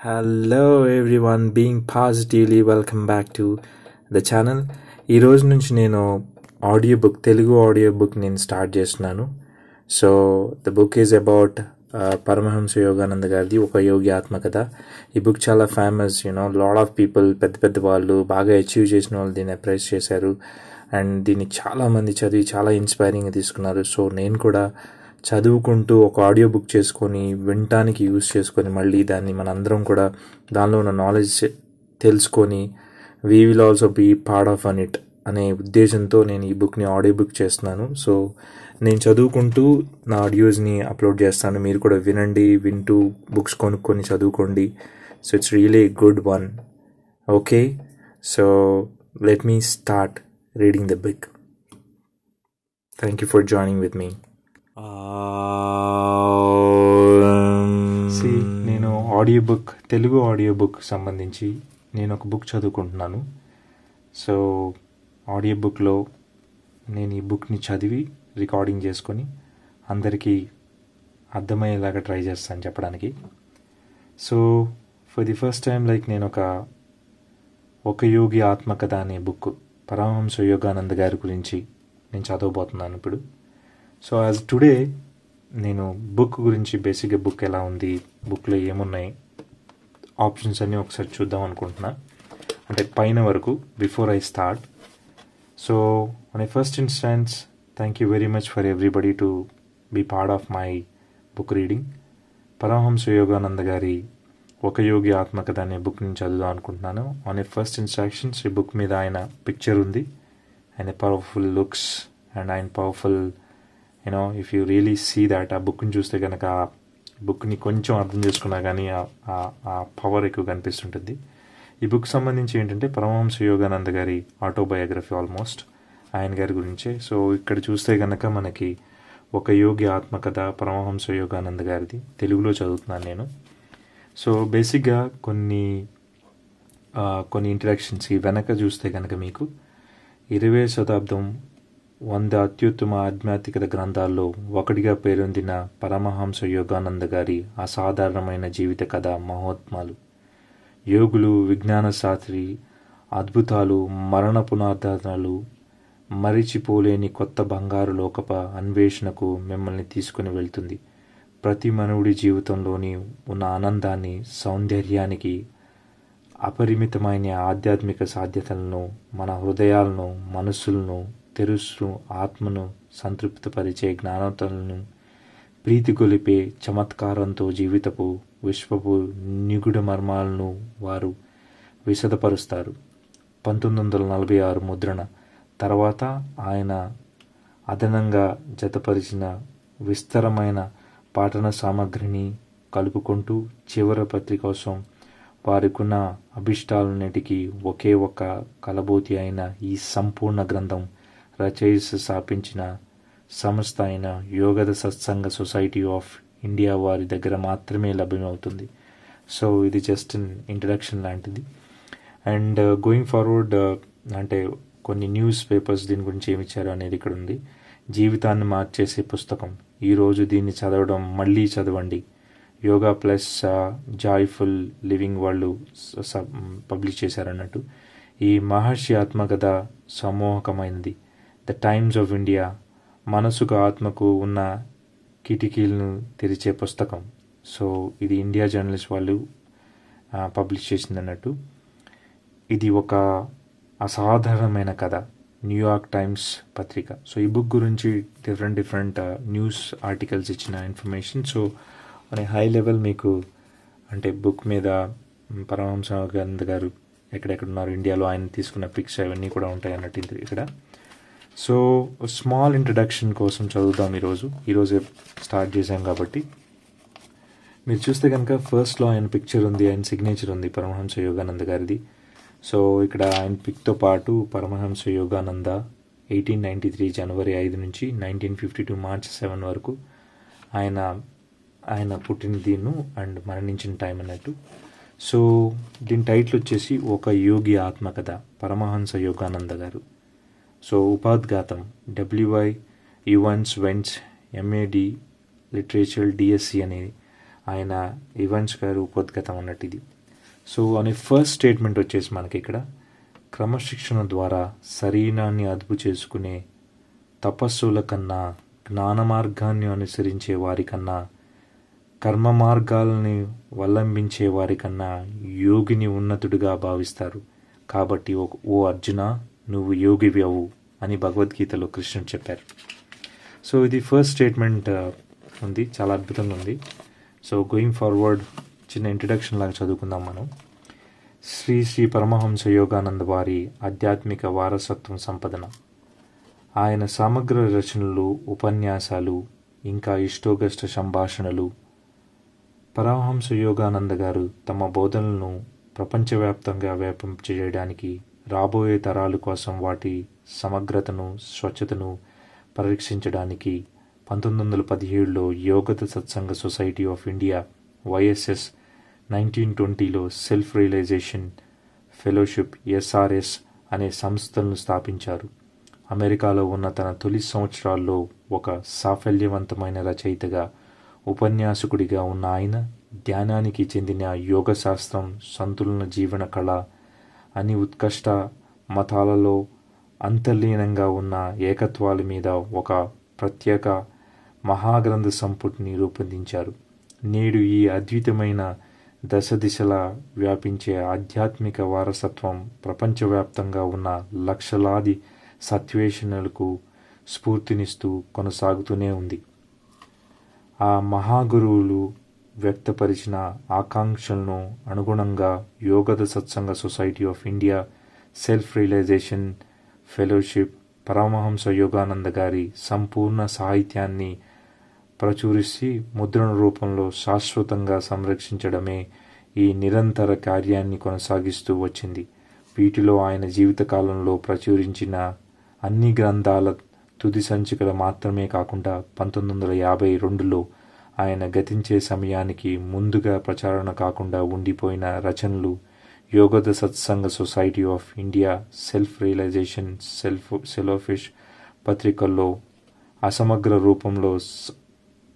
Hello everyone, being positively welcome back to the channel. ఈరోజు నుంచి నేను తెలుగు ఆడియో బుక్ నేను స్టార్ట్ చేస్తున్నాను. So the book is about Paramahansa Yogananda గారిది ఒక యోగి ఆత్మకథ. ఈ బుక్ చాలా ఫేమస్, లాట్ ఆఫ్ పీపుల్, పెద్ద పెద్ద వాళ్ళు, బాగా అచీవ్ చేసిన వాళ్ళు దీన్ని అప్రైజ్ చేశారు. అండ్ దీన్ని చాలామంది చదివి చాలా ఇన్స్పైరింగ్గా తీసుకున్నారు. సో నేను కూడా చదువుకుంటూ ఒక ఆడియో బుక్ చేసుకొని వినటానికి యూజ్ చేసుకొని మళ్ళీ దాన్ని మనందరం కూడా దానిలో ఉన్న నాలెడ్జ్ తెలుసుకొని we will also be part of it అనే ఉద్దేశంతో నేను ఈ బుక్ని ఆడియో బుక్ చేస్తున్నాను. సో నేను చదువుకుంటూ నా ఆడియోస్ని అప్లోడ్ చేస్తాను. మీరు కూడా వినండి, వింటూ బుక్స్ కొనుక్కొని చదువుకోండి. So it's really good one. Okay, so let me start reading the book. Thank you for joining with me. నేను తెలుగు ఆడియో బుక్ సంబంధించి నేను ఒక బుక్ చదువుకుంటున్నాను. సో ఆడియో బుక్లో నేను ఈ బుక్ని చదివి రికార్డింగ్ చేసుకొని అందరికీ అర్థమయ్యేలాగా ట్రై చేస్తాను చెప్పడానికి. So for the first time నేను ఒక యోగి ఆత్మకథ అనే బుక్, పరమహంస యోగానంద గారి గురించి నేను చదవబోతున్నాను ఇప్పుడు. సో యాజ్ టుడే నేను బుక్ గురించి, బేసిక్గా బుక్ ఎలా ఉంది, బుక్లో ఏమున్నాయి, ఆప్షన్స్ అన్నీ ఒకసారి చూద్దాం అనుకుంటున్నా, అంటే పైన వరకు, before I start. So on a first instance, thank you very much for everybody to be part of my book reading. Paramahansa Yogananda గారి ఒక యోగి ఆత్మకథ అనే బుక్ నేను చదువుదాం అనుకుంటున్నాను. ఆన్ ఏ ఫస్ట్ ఇన్స్ట్రక్షన్స్, ఈ బుక్ మీద ఆయన పిక్చర్ ఉంది, ఆయన పవర్ఫుల్ లుక్స్ అండ్ ఆయన powerful, if you really see that, ఆ బుక్ని చూస్తే కనుక, ఆ బుక్ని కొంచెం అర్థం చేసుకున్నా కానీ ఆ పవర్ ఎక్కువ కనిపిస్తుంటుంది. ఈ బుక్ సంబంధించి ఏంటంటే పరమహంస యోగానంద గారి ఆటోబయోగ్రఫీ, ఆల్మోస్ట్ ఆయన గారి గురించే. సో ఇక్కడ చూస్తే కనుక మనకి ఒక యోగి ఆత్మకథ పరమహంస యోగానంద గారిది, తెలుగులో చదువుతున్నాను నేను. సో బేసిక్గా కొన్ని ఇంట్రడక్షన్స్ ఈ వెనక చూస్తే కనుక మీకు 20వ శతాబ్దం 100 అత్యుత్తమ ఆధ్యాత్మికత గ్రంథాల్లో ఒకటిగా పేరొందిన పరమహంస యోగానంద గారి అసాధారణమైన జీవిత కథ మహోత్మాలు, యోగులు, విజ్ఞాన శాస్త్రి, అద్భుతాలు, మరణ పునరుద్ధరణలు, మరిచిపోలేని కొత్త బంగారు లోకప అన్వేషణకు మిమ్మల్ని తీసుకుని వెళ్తుంది. ప్రతి మానవుడి జీవితంలోని ఉన్న ఆనందాన్ని, సౌందర్యానికి, అపరిమితమైన ఆధ్యాత్మిక సాధ్యతలను, మన హృదయాలను, మనస్సులను తెరుస్తూ ఆత్మను సంతృప్తిపరిచే జ్ఞానతలను, ప్రీతి గొలిపే చమత్కారంతో జీవితపు విశ్వపు నిగుడ మర్మాలను వారు విశదపరుస్తారు. 1946 ముద్రణ తర్వాత ఆయన అదనంగా జతపరిచిన విస్తరమైన పాఠన సామగ్రిని కలుపుకుంటూ చివరి పత్రిక కోసం వారికున్న అభిష్టాలన్నిటికీ ఒకే ఒక్క కలబోతి అయిన ఈ సంపూర్ణ గ్రంథం రచయిత స్థాపించిన సంస్థ అయిన యోగద సత్సంగ సొసైటీ ఆఫ్ ఇండియా వారి దగ్గర మాత్రమే లభ్యమవుతుంది. సో ఇది జస్ట్ ఇంట్రడక్షన్ లాంటిది. అండ్ గోయింగ్ ఫార్వర్డ్, అంటే కొన్ని న్యూస్ పేపర్స్ దీని గురించి ఏమి ఇచ్చారు అనేది ఇక్కడ ఉంది. జీవితాన్ని మార్చేసే పుస్తకం, ఈరోజు దీన్ని చదవడం మళ్ళీ చదవండి. యోగా ప్లస్ జాయ్ఫుల్ లివింగ్ వాళ్ళు పబ్లిష్ చేశారన్నట్టు. ఈ మహర్షి ఆత్మకథ సమూహకమైనది. ద టైమ్స్ ఆఫ్ ఇండియా, మనసుకు ఆత్మకు ఉన్న కిటికీలను తెరిచే పుస్తకం. సో ఇది ఇండియా జర్నలిస్ట్ వాళ్ళు పబ్లిష్ చేసింది అన్నట్టు. ఇది ఒక అసాధారణమైన కథ, న్యూయార్క్ టైమ్స్ పత్రిక. సో ఈ బుక్ గురించి డిఫరెంట్ న్యూస్ ఆర్టికల్స్ ఇచ్చిన ఇన్ఫర్మేషన్. సో అనే హై లెవెల్ మీకు, అంటే బుక్ మీద పరమహంస యోగానంద గారు ఎక్కడెక్కడ ఉన్నారు ఇండియాలో, ఆయన తీసుకున్న పిక్స్ అవన్నీ కూడా ఉంటాయి అన్నట్టు ఇక్కడ. సో స్మాల్ ఇంట్రడక్షన్ కోసం చదువుదాం ఈరోజే స్టార్ట్ చేశాం కాబట్టి. మీరు చూస్తే కనుక ఫస్ట్లో ఆయన పిక్చర్ ఉంది, ఆయన సిగ్నేచర్ ఉంది, పరమహంస యోగానంద గారిది. సో ఇక్కడ ఆయన పిక్తో పాటు పరమహంస యోగానంద 1893 జనవరి 5 నుంచి 1952 మార్చ్ 7 వరకు ఆయన పుట్టిన దీన్ని అండ్ మరణించిన టైం అన్నట్టు. సో దీని టైటిల్ వచ్చేసి ఒక యోగి ఆత్మకథ, పరమహంస యోగానంద గారు. సో ఉపాద్ఘాతం, WY Evans Wentz MAD literature DSc అనేది ఆయన ఇవాన్స్ గారు ఉపోద్ఘాతం అన్నట్టు ఇది. సో అనే ఫస్ట్ స్టేట్మెంట్ వచ్చేసి మనకి ఇక్కడ క్రమశిక్షణ ద్వారా శరీరాన్ని అదుపు చేసుకునే తపస్సుల కన్నా, జ్ఞాన మార్గాన్ని అనుసరించే వారికన్నా, కర్మ మార్గాలని అవలంబించే వారికన్నా యోగిని ఉన్నతుడిగా భావిస్తారు. కాబట్టి ఓ అర్జున, నువ్వు యోగివి అవు అని భగవద్గీతలో కృష్ణుడు చెప్పారు. సో ఇది ఫస్ట్ స్టేట్మెంట్ ఉంది, చాలా అద్భుతంగా ఉంది. సో గోయింగ్ ఫార్వర్డ్ చిన్న ఇంట్రడక్షన్ లాగా చదువుకుందాం మనం. శ్రీ శ్రీ పరమహంస యోగానంద వారి ఆధ్యాత్మిక వారసత్వం సంపదన. ఆయన సమగ్ర రచనలు, ఉపన్యాసాలు, ఇంకా ఇష్టోగష్ట సంభాషణలు. పరమహంస యోగానంద గారు తమ బోధనలను ప్రపంచవ్యాప్తంగా వ్యాపింపచేయడానికి, రాబోయే తరాల కోసం వాటి సమగ్రతను, స్వచ్ఛతను పరీక్షించడానికి 1917లో Yogoda Satsanga society of India YSS, 1920లో సెల్ఫ్ రియలైజేషన్ ఫెలోషిప్ SRS అనే సంస్థలను స్థాపించారు. అమెరికాలో ఉన్న తన తొలి సంవత్సరాల్లో ఒక సాఫల్యవంతమైన రచయితగా, ఉపన్యాసకుడిగా ఉన్న ఆయన ధ్యానానికి చెందిన యోగశాస్త్రం, సంతులన జీవన కళ అని ఉత్కృష్ట మతాలలో అంతర్లీనంగా ఉన్న ఏకత్వాల మీద ఒక ప్రత్యేక మహాగ్రంథ సంపుటిని రూపొందించారు. నేడు ఈ అద్వితమైన దశదిశలా వ్యాపించే ఆధ్యాత్మిక వారసత్వం ప్రపంచవ్యాప్తంగా ఉన్న లక్షలాది సత్వేషణలకు స్ఫూర్తినిస్తూ కొనసాగుతూనే ఉంది. ఆ మహాగురువులు వ్యక్తపరిచిన ఆకాంక్షలను అనుగుణంగా Yogoda Satsanga society of India self realization fellowship Paramahansa Yogananda గారి సంపూర్ణ సాహిత్యాన్ని ప్రచురిసి ముద్రణ రూపంలో శాశ్వతంగా సంరక్షించడమే ఈ నిరంతర కార్యాన్ని కొనసాగిస్తూ వచ్చింది. వీటిలో ఆయన జీవితకాలంలో ప్రచురించిన అన్ని గ్రంథాల తుది సంచికలు మాత్రమే కాకుండా 1952లో ఆయన గతించే సమయానికి ముందుగా ప్రచారణ కాకుండా ఉండిపోయిన రచనలు Yogoda Satsanga society of India self realization సెలోఫిష్ పత్రికల్లో అసమగ్ర రూపంలో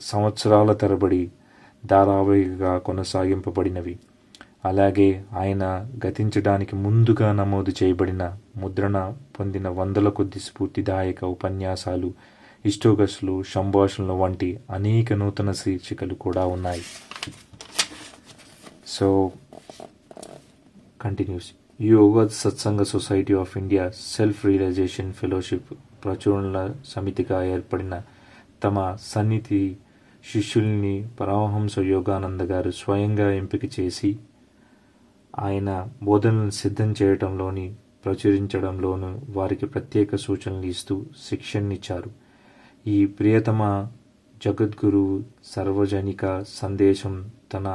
సంవత్సరాల తరబడి ధారావాహికగా కొనసాగింపబడినవి. అలాగే ఆయన గతించడానికి ముందుగా నమోదు చేయబడిన, ముద్రణ పొందిన వందల కొద్ది స్ఫూర్తిదాయక ఉపన్యాసాలు, ఇష్టోగస్లు, సంభాషణలు వంటి అనేక నూతన శీర్షికలు కూడా ఉన్నాయి. So continues. Yoga Satsanga society of India self realization fellowship ప్రచురణల సమితిగా ఏర్పడిన తమ సన్నిధి శిష్యుల్ని పరమహంస యోగానంద గారు స్వయంగా ఎంపిక చేసి ఆయన బోధనలను సిద్ధం చేయడంలోని, ప్రచురించడంలోనూ వారికి ప్రత్యేక సూచనలు ఇస్తూ శిక్షణనిచ్చారు. ఈ ప్రియతమ జగద్గురు సార్వజనిక సందేశం తన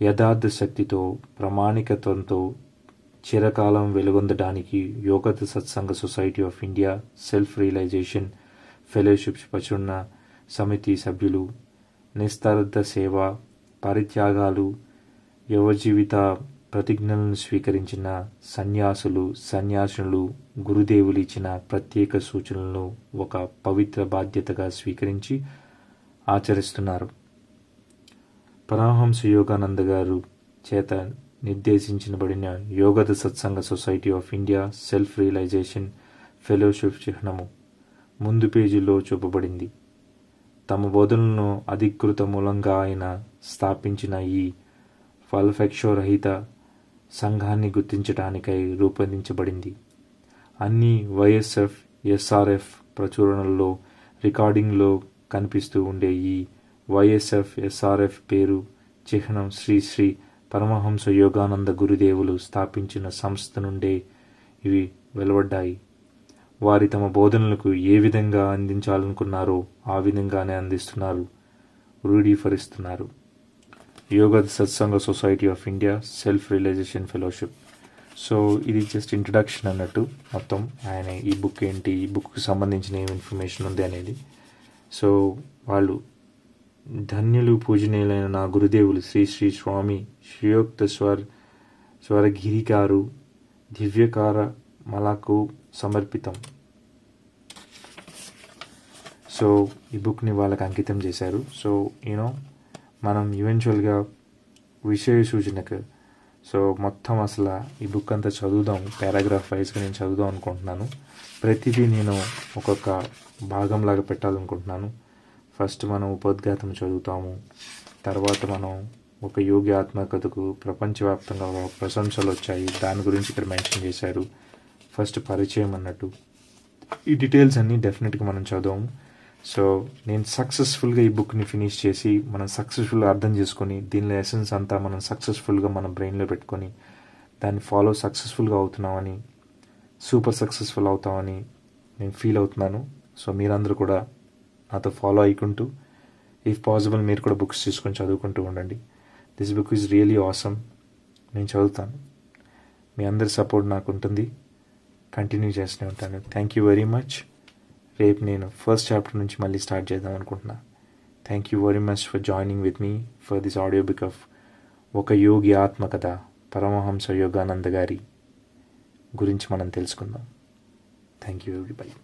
యథార్థ శక్తితో, ప్రామాణికత్వంతో చిరకాలం వెలుగొందడానికి Yogoda Satsanga society of India self realization fellowship ప్రచురణ సమితి సభ్యులు నిస్తార్థ సేవ, పరిత్యాగాలు, యువజీవిత ప్రతిజ్ఞలను స్వీకరించిన సన్యాసులు గురుదేవులు ఇచ్చిన ప్రత్యేక సూచనలను ఒక పవిత్ర బాధ్యతగా స్వీకరించి ఆచరిస్తున్నారు. పరమహంస యోగానంద గారు చేత నిర్దేశించబడిన Yogoda Satsanga society of India self realization fellowship చిహ్నము ముందు పేజీలో చూపబడింది. తమ బోధనలను అధికృత మూలంగా ఆయన స్థాపించిన ఈ ఫలఫేక్షోరహిత సంఘాన్ని గుర్తించడానికై రూపొందించబడింది. అన్ని YSF, SRF ప్రచురణల్లో రికార్డింగ్లో కనిపిస్తూ ఉండే ఈ YSF, SRF పేరు చిహ్నం శ్రీ శ్రీ పరమహంస యోగానంద గురుదేవులు స్థాపించిన సంస్థ నుండే ఇవి వెలువడ్డాయి. వారి తమ బోధనలకు ఏ విధంగా అందించాలనుకున్నారో ఆ విధంగానే అందిస్తున్నారు, రూఢీకరిస్తున్నారు. Yoga Satsanga society of India self realization fellowship. So ఇది జస్ట్ ఇంట్రడక్షన్ అన్నట్టు మొత్తం ఆయన ఈ బుక్ ఏంటి, ఈ బుక్కి సంబంధించిన ఏం ఇన్ఫర్మేషన్ ఉంది అనేది. సో వాళ్ళు ధన్యులు పూజనీయులైన నా గురుదేవులు శ్రీ శ్రీ స్వామి శ్రీయోక్త స్వరగిరి గారు దివ్యకార మలకు సమర్పితం. సో ఈ బుక్ని వాళ్ళకి అంకితం చేశారు. సో యూనో మనం ఈవెన్చువల్గా విషయ సూచనకు సో మొత్తం అసలు ఈ బుక్ అంతా చదువుదాం, పారాగ్రాఫ్ వైజ్గా నేను చదువుదాం అనుకుంటున్నాను. ప్రతిదీ నేను ఒక్కొక్క భాగంలాగా పెట్టాలనుకుంటున్నాను. ఫస్ట్ మనం ఉపోద్ఘాతం చదువుతాము, తర్వాత మనం ఒక యోగి ఆత్మకథకు ప్రపంచవ్యాప్తంగా ప్రశంసలు వచ్చాయి, దాని గురించి ఇక్కడ మెన్షన్ చేశారు. ఫస్ట్ పరిచయం అన్నట్టు ఈ డీటెయిల్స్ అన్నీ డెఫినెట్గా మనం చదవము. సో నేను సక్సెస్ఫుల్గా ఈ బుక్ని ఫినిష్ చేసి మనం సక్సెస్ఫుల్గా అర్థం చేసుకొని దీనిలో ఎసెన్స్ అంతా మనం సక్సెస్ఫుల్గా మన బ్రెయిన్లో పెట్టుకొని దాన్ని ఫాలో సక్సెస్ఫుల్గా అవుతున్నామని, సూపర్ సక్సెస్ఫుల్ అవుతామని నేను ఫీల్ అవుతున్నాను. సో మీరందరూ కూడా నాతో ఫాలో అయ్యుకుంటూ ఇఫ్ పాసిబుల్ మీరు కూడా బుక్స్ తీసుకొని చదువుకుంటూ ఉండండి. This book is really awesome. నేను చదువుతాను, మీ అందరి సపోర్ట్ నాకు ఉంటుంది, కంటిన్యూ చేస్తూనే ఉంటాను. Thank you very much. రేపు నేను ఫస్ట్ చాప్టర్ నుంచి మళ్ళీ స్టార్ట్ చేద్దాం అనుకుంటున్నా. Thank you very much for joining with me for this audio book of ఒక యోగి ఆత్మకథ పరమహంస యోగానంద గారి గురించి మనం తెలుసుకుందాం. Thank you everybody.